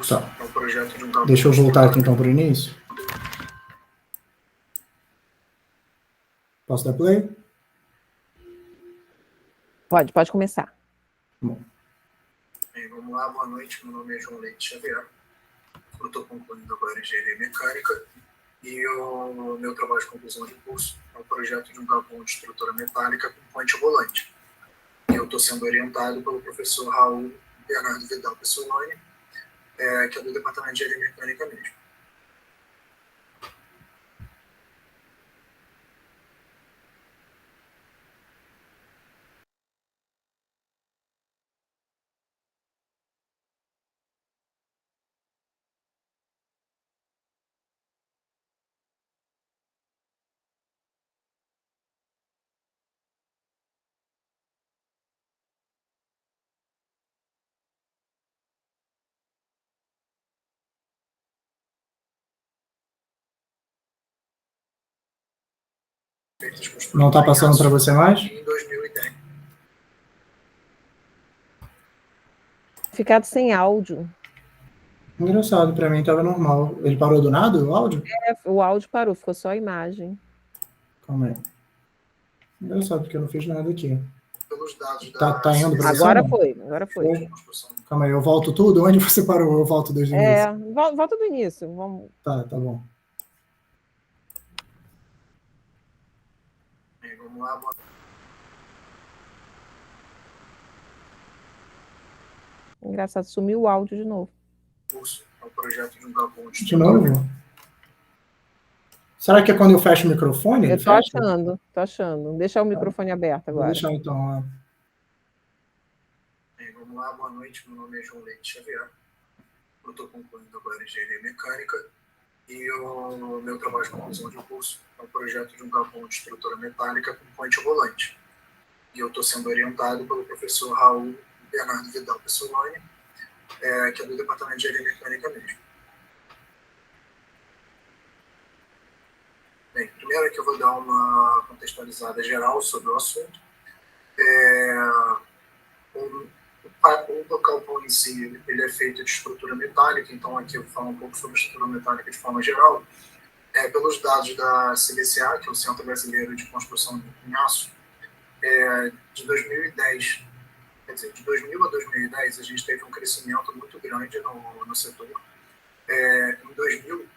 curso Tá. é um projeto de um... Deixa eu voltar aqui então para o início. Posso dar play? Pode começar. Bom. Bem, vamos lá, boa noite. Meu nome é João Leite Xavier. Eu estou concluindo agora engenharia mecânica e o meu trabalho de conclusão de curso é um projeto de um galpão de estrutura metálica com ponte volante. E eu estou sendo orientado pelo professor Raul Bernardo Vidal Pessolani, que é do departamento de engenharia mecânica mesmo. Não está passando para você mais? Em 2010. Ficado sem áudio. Engraçado, para mim estava normal. Ele parou do nada, o áudio? O áudio parou, ficou só a imagem. Calma aí. Engraçado, porque eu não fiz nada aqui. Pelos dados Tá indo para você? Agora foi. Calma aí, eu volto tudo? Onde você parou? Eu volto desde o início. Volta do início. Vamos... Tá bom. Bem, vamos lá, boa... Engraçado, sumiu o áudio de novo. curso é um projeto de um galpão de De novo? Será que é quando eu fecho o microfone? Eu tô achando. Deixa o microfone aberto agora. Vou deixar então. Bem, vamos lá, boa noite. Meu nome é João Leite Xavier. Eu estou concluindo agora engenharia mecânica e o meu trabalho de conclusão de curso é um projeto de um galpão de estrutura metálica com ponte volante. E eu estou sendo orientado pelo professor Raul Bernardo Vidal Pessolani, que é do departamento de engenharia mecânica mesmo. Bem, primeiro aqui eu vou dar uma contextualizada geral sobre o assunto. O galpão em si, ele é feito de estrutura metálica, então aqui eu vou falar um pouco sobre estrutura metálica de forma geral. Pelos dados da CBCA, que é o Centro Brasileiro de Construção em Aço, de 2010, quer dizer, de 2000 a 2010, a gente teve um crescimento muito grande no setor. Em 2000,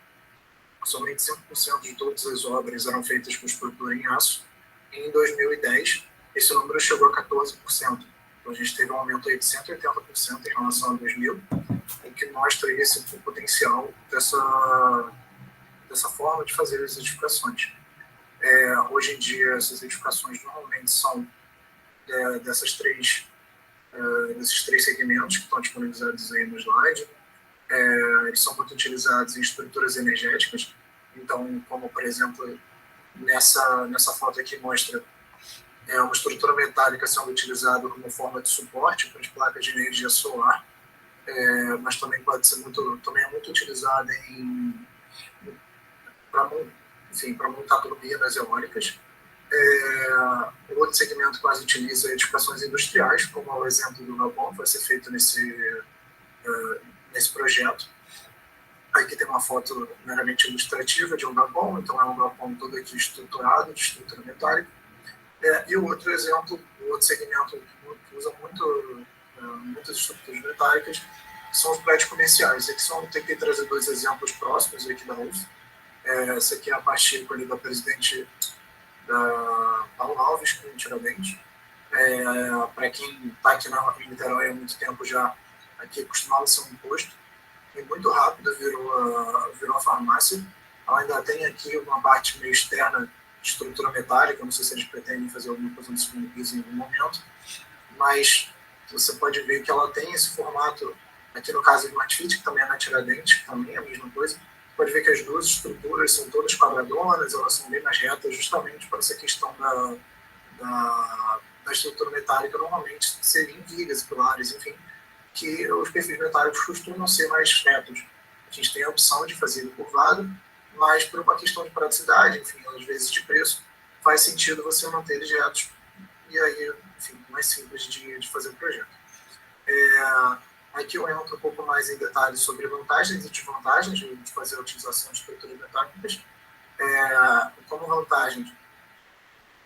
somente 5% de todas as obras eram feitas com estrutura em aço. E em 2010, esse número chegou a 14%. Então, a gente teve um aumento aí de 180% em relação a 2000, o que mostra esse potencial dessa forma de fazer as edificações. Hoje em dia, essas edificações normalmente são desses três segmentos que estão disponibilizados aí no slide. Eles são muito utilizados em estruturas energéticas. Então, como por exemplo, nessa foto aqui mostra uma estrutura metálica sendo utilizada como forma de suporte para as placas de energia solar, mas também é muito utilizada para montar turbinas eólicas. Outro segmento que mais utiliza edificações industriais, como é o exemplo do galpão, que vai ser feito nesse projeto. Aqui tem uma foto meramente ilustrativa de um galpão, então é um galpão todo aqui estruturado, de estrutura metálica. E o outro exemplo, o outro segmento que usa muitas estruturas metálicas, são os prédios comerciais. Aqui tem que trazer dois exemplos próximos aqui da UF. Essa aqui é a parte ali da presidente da Paulo Alves, com Tiradentes. Para quem está aqui em Niterói há muito tempo já, aqui costumava ser um posto, e muito rápido virou a farmácia. Ela ainda tem aqui uma parte meio externa de estrutura metálica, não sei se eles pretendem fazer alguma coisa no segundo piso em algum momento, mas você pode ver que ela tem esse formato, aqui no caso do Matfit, que também é na Tiradentes, que também é a mesma coisa. Pode ver que as duas estruturas são todas quadradonas, elas são bem mais retas, justamente para essa questão da estrutura metálica, normalmente seriam vigas, pilares, enfim, que os perfis metálicos costumam ser mais retos. A gente tem a opção de fazer ele curvado, mas por uma questão de praticidade, enfim, às vezes de preço, faz sentido você manter eles retos, e aí, enfim, mais simples de fazer o projeto. Aqui eu entro um pouco mais em detalhes sobre vantagens e desvantagens de fazer a utilização de estruturas metálicas. Como vantagens,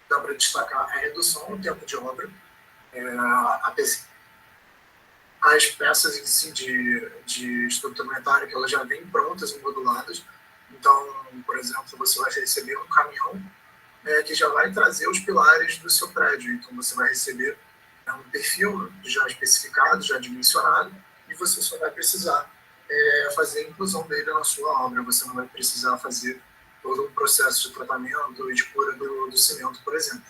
dá para destacar a redução no tempo de obra, as peças em si de estrutura metálica, elas já vêm prontas e moduladas. Então, por exemplo, você vai receber um caminhão que já vai trazer os pilares do seu prédio. Então, você vai receber um perfil já especificado, já dimensionado, e você só vai precisar fazer a inclusão dele na sua obra. Você não vai precisar fazer todo um processo de tratamento e de cura do cimento, por exemplo.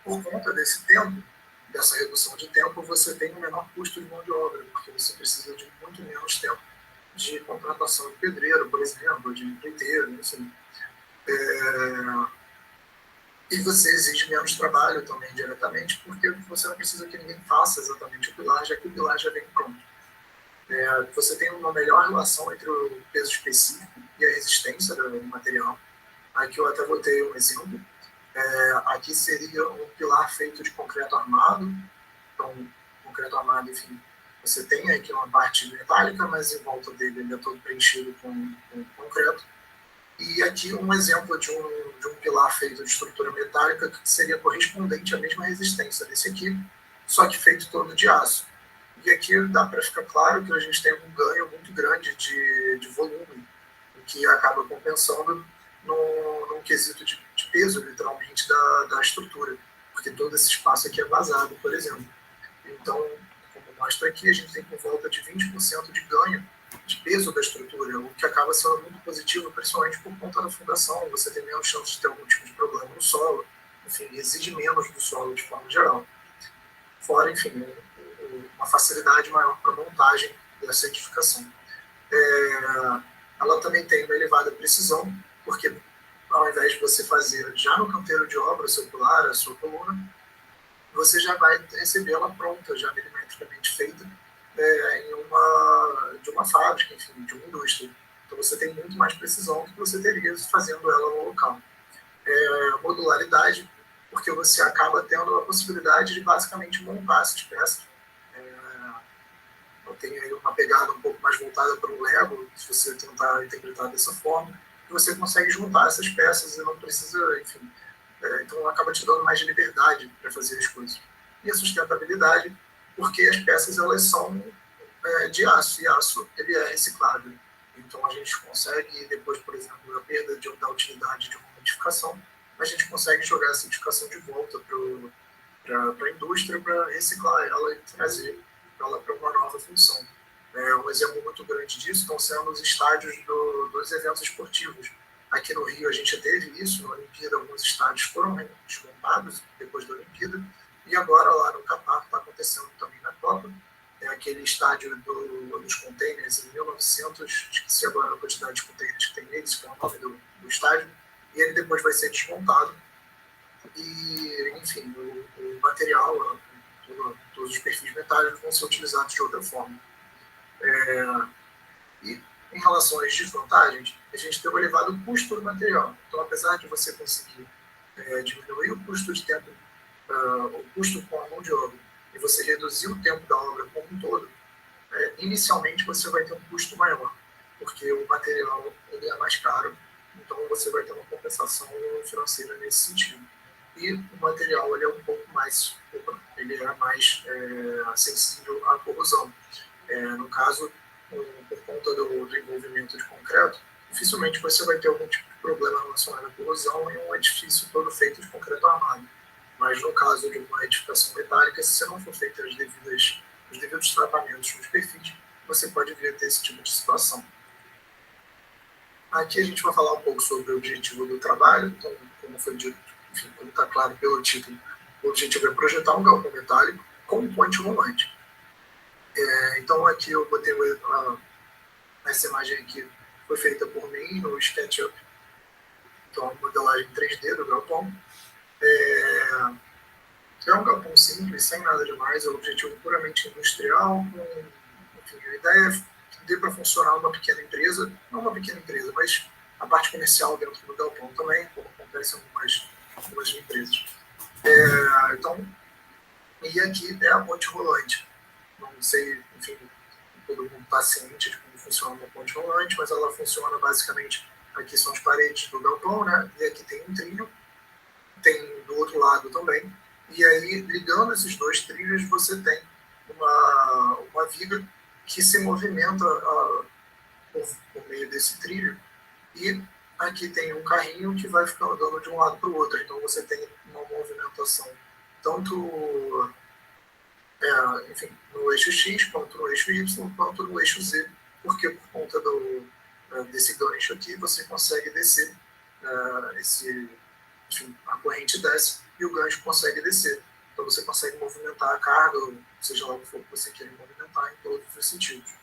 Por conta desse tempo, dessa redução de tempo, você tem um menor custo de mão de obra, porque você precisa de muito menos tempo de contratação de pedreiro, por exemplo, de empreiteiro, enfim. E você exige menos trabalho também diretamente, porque você não precisa que ninguém faça exatamente o pilar, já que o pilar já vem pronto. Você tem uma melhor relação entre o peso específico e a resistência do material. Aqui eu até botei um exemplo. Aqui seria um pilar feito de concreto armado. Então, concreto armado, enfim, você tem aqui uma parte metálica, mas em volta dele ele é todo preenchido com concreto. E aqui um exemplo de um pilar feito de estrutura metálica que seria correspondente à mesma resistência desse aqui, só que feito todo de aço. E aqui dá para ficar claro que a gente tem um ganho muito grande de volume, o que acaba compensando num quesito de peso, literalmente, da estrutura, porque todo esse espaço aqui é vazado, por exemplo. Então, como mostra aqui, a gente tem por volta de 20% de ganho de peso da estrutura, o que acaba sendo muito positivo, principalmente por conta da fundação. Você tem menos chance de ter algum tipo de problema no solo, enfim, exige menos do solo de forma geral. Fora, enfim, uma facilidade maior para a montagem dessa edificação. Ela também tem uma elevada precisão, porque ao invés de você fazer já no canteiro de obra o seu pilar, a sua coluna, você já vai receber ela pronta, já milimetricamente feita, de uma fábrica, enfim, de uma indústria. Então você tem muito mais precisão do que você teria fazendo ela no local. Modularidade, porque você acaba tendo a possibilidade de basicamente montar essas peças. Eu tenho aí uma pegada um pouco mais voltada para o Lego, se você tentar interpretar dessa forma, que você consegue juntar essas peças e não precisa, enfim, então acaba te dando mais liberdade para fazer as coisas. E a sustentabilidade, porque as peças elas são de aço, e aço ele é reciclável. Então a gente consegue, depois, por exemplo, a perda da utilidade de uma edificação, a gente consegue jogar essa edificação de volta para a indústria para reciclar ela e trazer ela para uma nova função. Um exemplo muito grande disso estão sendo os estádios dos eventos esportivos. Aqui no Rio a gente teve isso, na Olimpíada alguns estádios foram desmontados depois da Olimpíada, e agora lá no Catar está acontecendo também na Copa, aquele estádio dos containers em 1900, esqueci agora a quantidade de containers que tem neles, que é o nome do estádio, e ele depois vai ser desmontado, e enfim, o material, todos os perfis metálicos vão ser utilizados de outra forma. E em relação às desvantagens, a gente tem um elevado custo do material. Então, apesar de você conseguir diminuir o custo de tempo, o custo com a mão de obra, e você reduzir o tempo da obra como um todo, inicialmente você vai ter um custo maior, porque o material ele é mais caro, então você vai ter uma compensação financeira nesse sentido. E o material ele é um pouco mais, ele é mais sensível à corrosão. No caso, por conta do envolvimento de concreto, dificilmente você vai ter algum tipo de problema relacionado à corrosão em um edifício todo feito de concreto armado. Mas no caso de uma edificação metálica, se você não for feito os devidos tratamentos nos perfis, você pode vir a ter esse tipo de situação. Aqui a gente vai falar um pouco sobre o objetivo do trabalho. Então, como foi dito, enfim, como está claro pelo título, o objetivo é projetar um galpão metálico com um ponte rolante. Então aqui eu botei essa imagem aqui, foi feita por mim no SketchUp, então a modelagem 3D do galpão. É um galpão simples, sem nada demais, é um objetivo puramente industrial, enfim, a ideia é que dê para funcionar uma pequena empresa, não uma pequena empresa, mas a parte comercial dentro do galpão também, como acontece em algumas empresas. Então, e aqui é a ponte rolante. não sei, enfim, todo mundo está ciente de como funciona uma ponte rolante, mas ela funciona basicamente, aqui são as paredes do galpão, né? E aqui tem um trilho, tem do outro lado também, e aí, ligando esses dois trilhos, você tem uma viga que se movimenta por meio desse trilho, e aqui tem um carrinho que vai ficar andando de um lado para o outro, então você tem uma movimentação tanto enfim, no eixo X, quanto no eixo Y, quanto no eixo Z, porque por conta desse gancho aqui, você consegue descer, enfim, a corrente desce e o gancho consegue descer. Então você consegue movimentar a carga, seja lá o que for que você queira movimentar, em todos os sentidos.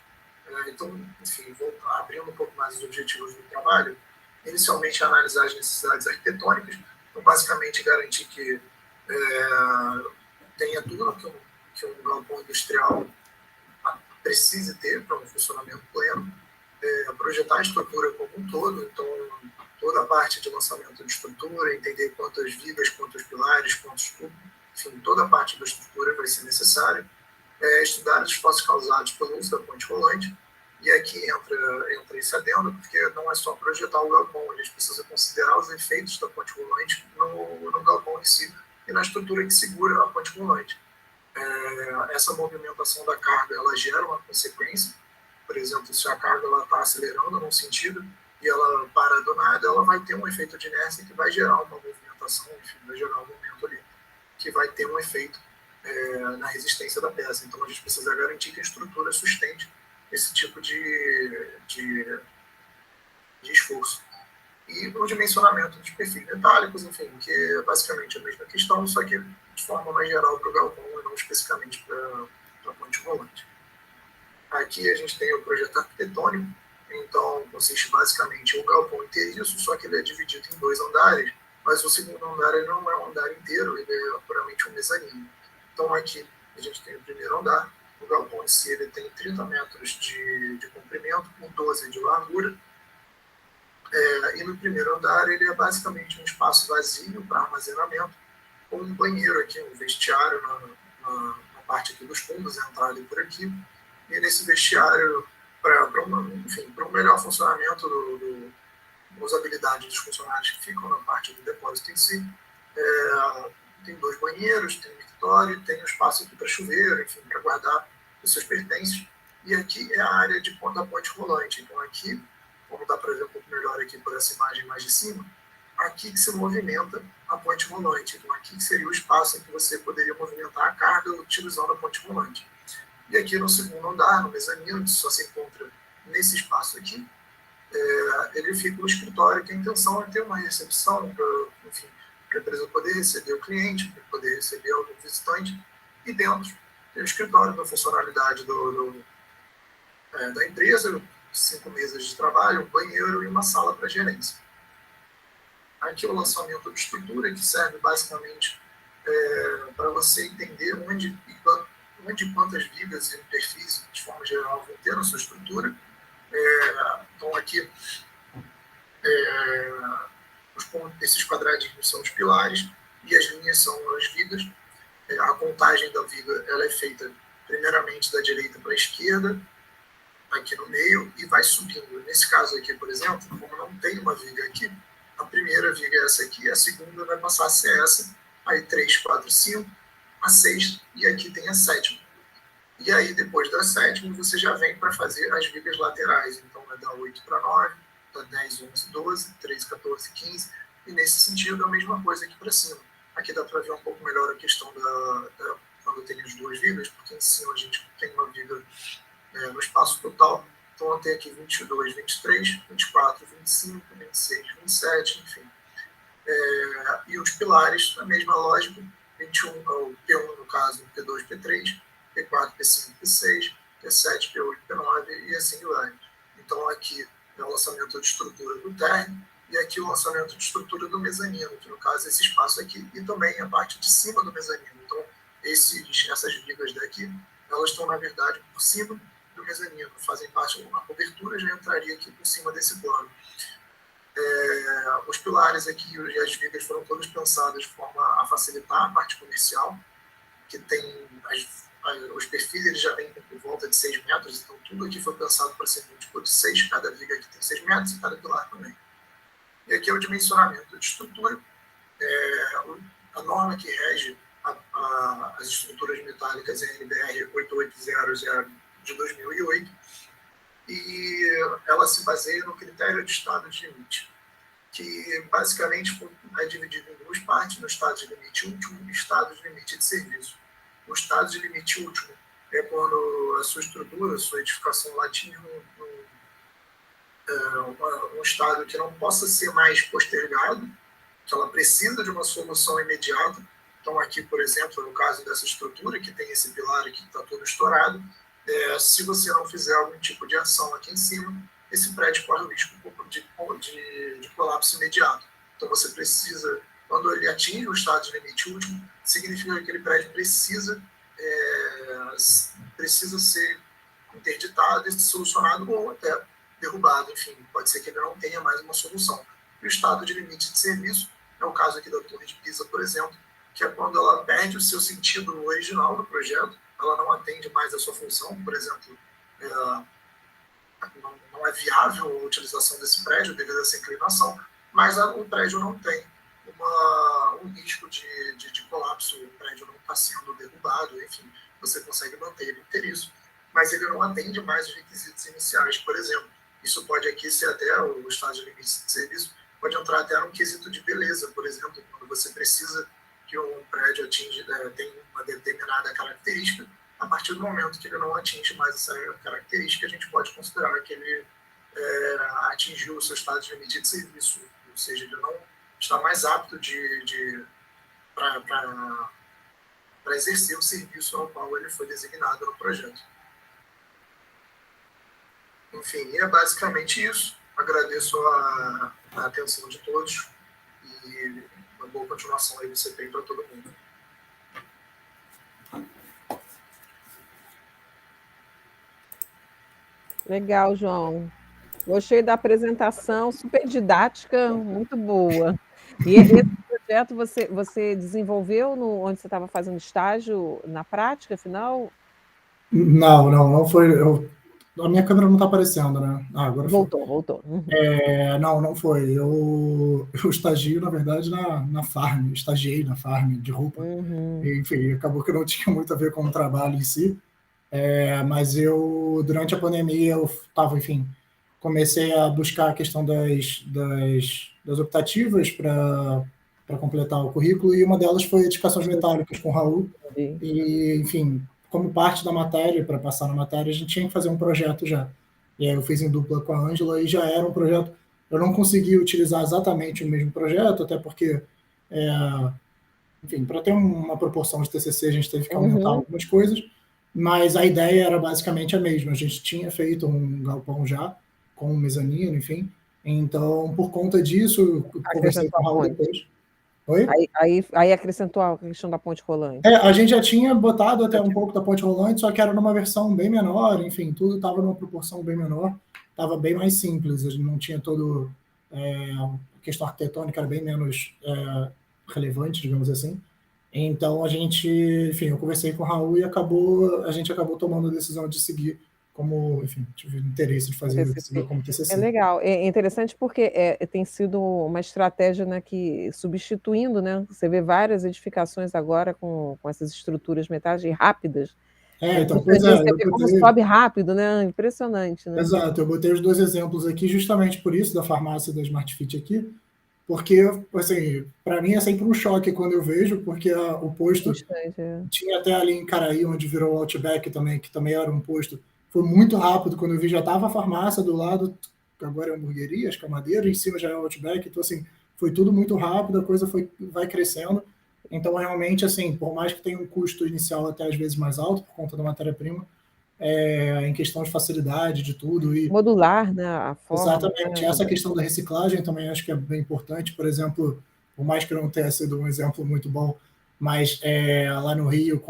Então, enfim, vou abrindo um pouco mais os objetivos do trabalho. Inicialmente, analisar as necessidades arquitetônicas, então basicamente garantir que tenha tudo que um galpão industrial precise ter para um funcionamento pleno, projetar a estrutura como um todo, então toda a parte de lançamento de estrutura, entender quantas vigas, quantos pilares, quantos tubos, enfim, toda a parte da estrutura vai ser necessária, estudar os esforços causados pelo uso da ponte rolante, e aqui entra esse adendo, porque não é só projetar o galpão, a gente precisa considerar os efeitos da ponte rolante no galpão em si e na estrutura que segura a ponte rolante. Essa movimentação da carga, ela gera uma consequência. Por exemplo, se a carga está acelerando num sentido e ela para do nada, ela vai ter um efeito de inércia que vai gerar uma movimentação, enfim, vai gerar um momento ali que vai ter um efeito na resistência da peça. Então a gente precisa garantir que a estrutura sustente esse tipo de esforço. E o dimensionamento dos perfis metálicos, enfim, que é basicamente a mesma questão, só que de forma mais geral para o galpão e não especificamente para a ponte rolante. Aqui a gente tem o projeto arquitetônico, então consiste basicamente em um galpão inteiriço, só que ele é dividido em 2 andares, mas o segundo andar ele não é um andar inteiro, ele é puramente um mezanino. Então aqui a gente tem o primeiro andar, o galpão em si ele tem 30 metros de comprimento por 12 de largura, e no primeiro andar ele é basicamente um espaço vazio para armazenamento, com um banheiro aqui, um vestiário na parte aqui dos fundos, a entrada por aqui, e nesse vestiário, para um melhor funcionamento da usabilidade dos funcionários que ficam na parte do depósito em si, tem 2 banheiros, tem um mictório, tem um espaço aqui para chuveiro, enfim, para guardar os seus pertences, e aqui é a área da ponte rolante. Então aqui, como dá para ver um pouco melhor aqui por essa imagem mais de cima, aqui que se movimenta a ponte rolante. Então aqui que seria o espaço em que você poderia movimentar a carga utilizando a ponte rolante. E aqui no segundo andar, no mezanino, que só se encontra nesse espaço aqui, ele fica o escritório, que a intenção é ter uma recepção para a empresa poder receber o cliente, para poder receber algum visitante, e dentro tem o escritório da funcionalidade da empresa, 5 mesas de trabalho, um banheiro e uma sala para gerência. Aqui o lançamento de estrutura, que serve basicamente para você entender onde e quantas vigas e perfis, de forma geral, vão ter na sua estrutura. Então aqui esses quadradinhos são os pilares e as linhas são as vigas. A contagem da viga ela é feita primeiramente da direita para a esquerda, aqui no meio, e vai subindo. Nesse caso aqui, por exemplo, como não tem uma viga aqui, a primeira viga é essa aqui, a segunda vai passar a ser essa, aí 3, 4, 5, a sexta, e aqui tem a sétima. E aí, depois da sétima, você já vem para fazer as vigas laterais. Então, vai dar 8 para 9, dá 10, 11, 12, 13, 14, 15, e nesse sentido, é a mesma coisa aqui para cima. Aqui dá para ver um pouco melhor a questão quando tem as 2 vigas, porque em cima a gente tem uma viga no espaço total. Então, eu tenho aqui 22, 23, 24, 25, 26, 27, enfim. E os pilares, a mesma lógica, 21 é o P1 no caso, P2, P3, P4, P5, P6, P7, P8, P9 e assim vai. Então, aqui é o lançamento de estrutura do térreo e aqui o lançamento de estrutura do mezanino, que no caso é esse espaço aqui, e também a parte de cima do mezanino. Então, essas vigas daqui, elas estão, na verdade, por cima do mezanino, fazem parte, a cobertura já entraria aqui por cima desse plano. Os pilares aqui e as vigas foram todas pensadas de forma a facilitar a parte comercial, que tem os perfis eles já vêm por volta de 6 metros, então tudo aqui foi pensado para ser múltiplo de 6, cada viga aqui tem 6 metros e cada pilar também. E aqui é o dimensionamento de estrutura, a norma que rege as estruturas metálicas é a NBR 8800 de 2008, e ela se baseia no critério de estado de limite, que basicamente é dividido em duas partes, no estado de limite último e estado de limite de serviço. O estado de limite último é quando a sua estrutura, a sua edificação ela atinge um estado que não possa ser mais postergado, que ela precisa de uma solução imediata. Então aqui, por exemplo, no caso dessa estrutura, que tem esse pilar aqui que está todo estourado, se você não fizer algum tipo de ação aqui em cima, esse prédio corre o risco de colapso imediato. Então você precisa, quando ele atinge o estado de limite último, significa que aquele prédio precisa ser interditado e solucionado ou até derrubado, enfim, pode ser que ele não tenha mais uma solução. E o estado de limite de serviço é o caso aqui da Torre de Pisa, por exemplo, que é quando ela perde o seu sentido original do projeto, ela não atende mais a sua função, por exemplo, não é viável a utilização desse prédio devido a essa inclinação, mas o prédio não tem um risco de colapso, o prédio não está sendo derrubado, enfim, você consegue manter ele inteiriço, mas ele não atende mais os requisitos iniciais, por exemplo. Isso pode aqui ser até o estado de limite de serviço, pode entrar até num quesito de beleza, por exemplo, quando você precisa que um prédio tem uma determinada característica, a partir do momento que ele não atinge mais essa característica, a gente pode considerar que ele atingiu o seu estado de limite de serviço, ou seja, ele não está mais apto para exercer o serviço ao qual ele foi designado no projeto. Enfim, é basicamente isso. Agradeço a atenção de todos e uma boa continuação aí você tem para todo mundo. Legal, João. Gostei da apresentação, super didática, muito boa. E esse projeto você desenvolveu onde você estava fazendo estágio na prática, afinal? Não foi. A minha câmera não está aparecendo, né? Agora voltou. Uhum. Não foi. Eu estagio, na verdade, na farm. Estagiei na farm de roupa. Uhum. E, enfim, acabou que não tinha muito a ver com o trabalho em si. Mas durante a pandemia, eu estava, enfim, comecei a buscar a questão das optativas para completar o currículo, e uma delas foi Edificações Metálicas com o Raul. E, enfim, como parte da matéria, para passar na matéria, a gente tinha que fazer um projeto já. E aí eu fiz em dupla com a Ângela e já era um projeto. Eu não consegui utilizar exatamente o mesmo projeto, até porque, enfim, para ter uma proporção de TCC, a gente teve que aumentar algumas coisas, mas a ideia era basicamente a mesma. A gente tinha feito um galpão já, com um mezanino, enfim. Então, por conta disso, eu conversei com o Raul depois. Oi? Aí acrescentou a questão da ponte rolante. A gente já tinha botado até um pouco da ponte rolante, só que era numa versão bem menor, enfim, tudo estava numa proporção bem menor, estava bem mais simples, a gente não tinha todo... a questão arquitetônica era bem menos relevante, digamos assim. Então, enfim, eu conversei com o Raul e a gente acabou tomando a decisão de seguir como, enfim, tive interesse de fazer como TCC. É legal, é interessante porque tem sido uma estratégia, né, que substituindo, né, você vê várias edificações agora com essas estruturas metálicas rápidas. Então, você vê como sobe rápido, né, impressionante, né? Exato, eu botei os dois exemplos aqui justamente por isso, da farmácia da Smart Fit aqui, porque, assim, para mim é sempre um choque quando eu vejo, porque o posto tinha até ali em Caraí, onde virou o Outback também, que também era um posto, foi muito rápido, quando eu vi já estava a farmácia do lado, agora é hamburgueria, acho que é madeira, em cima já é o Outback, então assim, foi tudo muito rápido, a coisa vai crescendo, então realmente, assim, por mais que tenha um custo inicial até às vezes mais alto, por conta da matéria-prima, em questão de facilidade, de tudo. E modular, né, a forma. Exatamente, essa questão da reciclagem também acho que é bem importante, por exemplo, por mais que não tenha sido um exemplo muito bom, mas lá no Rio,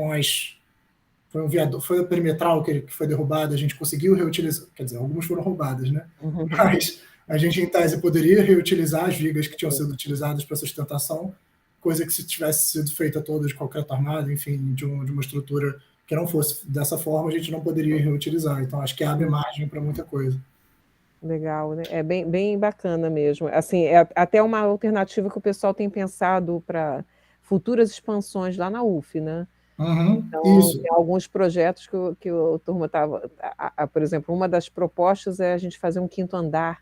foi um viaduto, foi a perimetral que foi derrubada, a gente conseguiu reutilizar, quer dizer, algumas foram roubadas, né? Mas a gente, em tese, poderia reutilizar as vigas que tinham sido utilizadas para sustentação, coisa que se tivesse sido feita toda de concreto armado, enfim, de uma estrutura que não fosse dessa forma, a gente não poderia reutilizar. Então, acho que abre margem para muita coisa. Legal, né? É bem, bem bacana mesmo. Assim, é até uma alternativa que o pessoal tem pensado para futuras expansões lá na UF, né? Então, Isso. tem alguns projetos que a turma estava... Por exemplo, uma das propostas é a gente fazer um 5º andar.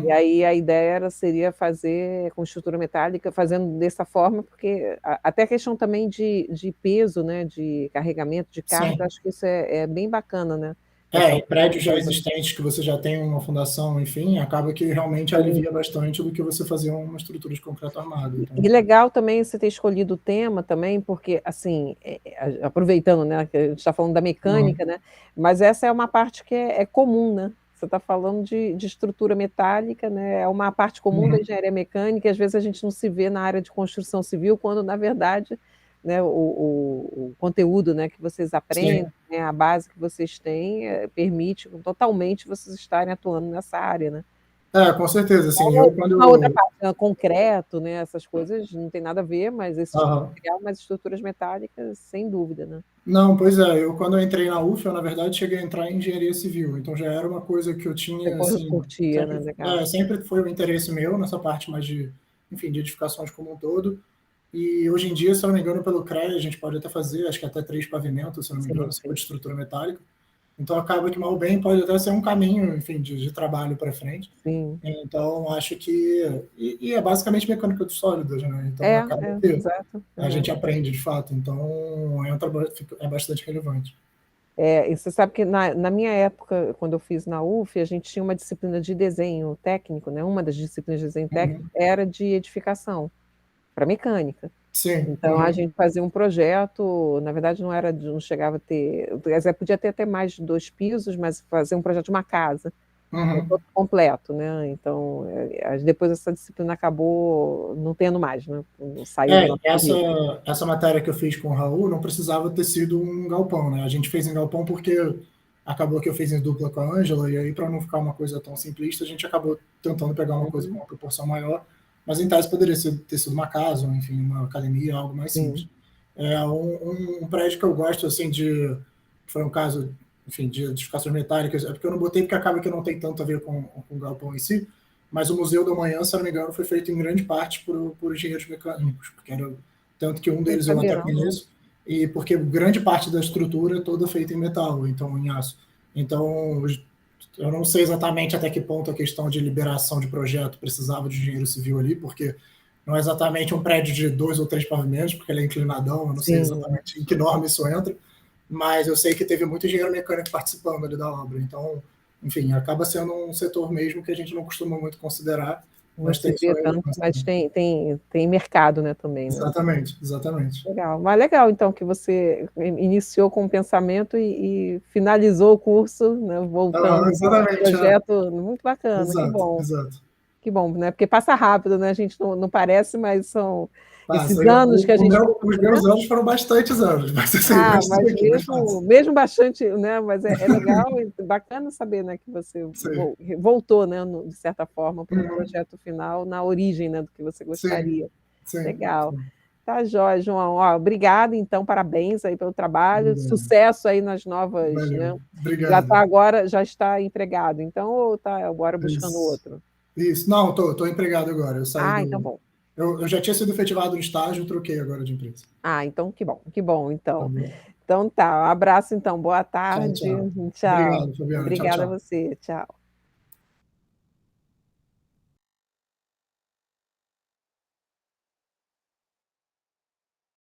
E aí a ideia seria fazer com estrutura metálica, fazendo dessa forma, porque até a questão também de peso, né, de carregamento de carga, Sim. acho que isso é bem bacana, né? Em prédios já existentes que você já tem uma fundação, enfim, acaba que realmente alivia bastante do que você fazer uma estrutura de concreto armado. Então. E legal também você ter escolhido o tema também, porque, assim, aproveitando, né, que a gente está falando da mecânica, né, mas essa é uma parte que é comum, né? Você está falando de estrutura metálica, né? É uma parte comum da engenharia mecânica, e às vezes a gente não se vê na área de construção civil, quando, na verdade, né, o conteúdo, né, que vocês aprendem, né, a base que vocês têm, permite totalmente vocês estarem atuando nessa área, né? Com certeza. Assim, Uma outra parte, né, concreto, né, essas coisas não tem nada a ver, mas esse tipo de material, mas estruturas metálicas, sem dúvida, né? Não, pois é. Quando eu entrei na UF, eu, na verdade, cheguei a entrar em engenharia civil. Então, já era uma coisa que eu tinha, Depois assim... curtia, sempre, né? Legal. sempre foi um interesse meu nessa parte mais de edificações como um todo. E hoje em dia, se eu não me engano, pelo CREA, a gente pode até fazer, acho que até 3 pavimentos, se eu não me engano, se for de estrutura metálica. Então, acaba que, mal ou bem, pode até ser um caminho, enfim, de trabalho para frente. Sim. Então, acho que... E é basicamente mecânica de sólidos, né? Então, acaba que exato. a gente aprende, de fato. Então, é bastante relevante. E você sabe que na minha época, quando eu fiz na UF, a gente tinha uma disciplina de desenho técnico, né? Uma das disciplinas de desenho técnico era de edificação, para mecânica. Sim. Então, a gente fazia um projeto, na verdade não chegava a ter, podia ter até mais de 2 pisos, mas fazer um projeto de uma casa, todo completo, né? Então, depois essa disciplina acabou não tendo mais, né? Saiu do nosso essa matéria que eu fiz com o Raul não precisava ter sido um galpão, né? A gente fez em galpão porque acabou que eu fiz em dupla com a Ângela, e aí, para não ficar uma coisa tão simplista, a gente acabou tentando pegar uma coisa com uma proporção maior, mas em tese poderia ter sido uma casa, ou enfim, uma academia, algo mais simples. Um prédio que eu gosto, assim, foi um caso, enfim, de edificações metálicas, é porque eu não botei, porque acaba que não tem tanto a ver com o galpão em si, mas o Museu da Manhã, se não me engano, foi feito em grande parte por engenheiros mecânicos, porque tanto que um deles eu até conheço, e porque grande parte da estrutura é toda feita em metal, então em aço. Então, eu não sei exatamente até que ponto a questão de liberação de projeto precisava de engenheiro civil ali, porque não é exatamente um prédio de 2 ou 3 pavimentos, porque ele é inclinadão, eu não sei exatamente em que norma isso entra, mas eu sei que teve muito engenheiro mecânico participando ali da obra. Então, enfim, acaba sendo um setor mesmo que a gente não costuma muito considerar, mas tem sua relevância. Mas tem mercado, né, também, né? Exatamente. Legal. Mas legal, então, que você iniciou com o pensamento e finalizou o curso, né, voltando ao projeto. Muito bacana, que bom. Exato. Que bom, né? Porque passa rápido, né? A gente não parece, mas são esses anos que a gente... Os meus anos foram bastantes anos, mas assim, mas mesmo bastante, né? Mas é legal e bacana saber, né, que você voltou, né, de certa forma, para o projeto final, na origem, né, do que você gostaria. Legal. Tá jóia, João. Obrigada, então, parabéns aí pelo trabalho, sucesso aí nas novas, né? Obrigado. Já está empregado, então, ou está agora buscando outro? Isso, não, estou empregado agora. Eu saí então bom. Eu já tinha sido efetivado no estágio, troquei agora de empresa. Então que bom, então. Então tá, um abraço então, boa tarde. Tchau. Obrigado, Fabiana. Obrigada tchau. a você, tchau.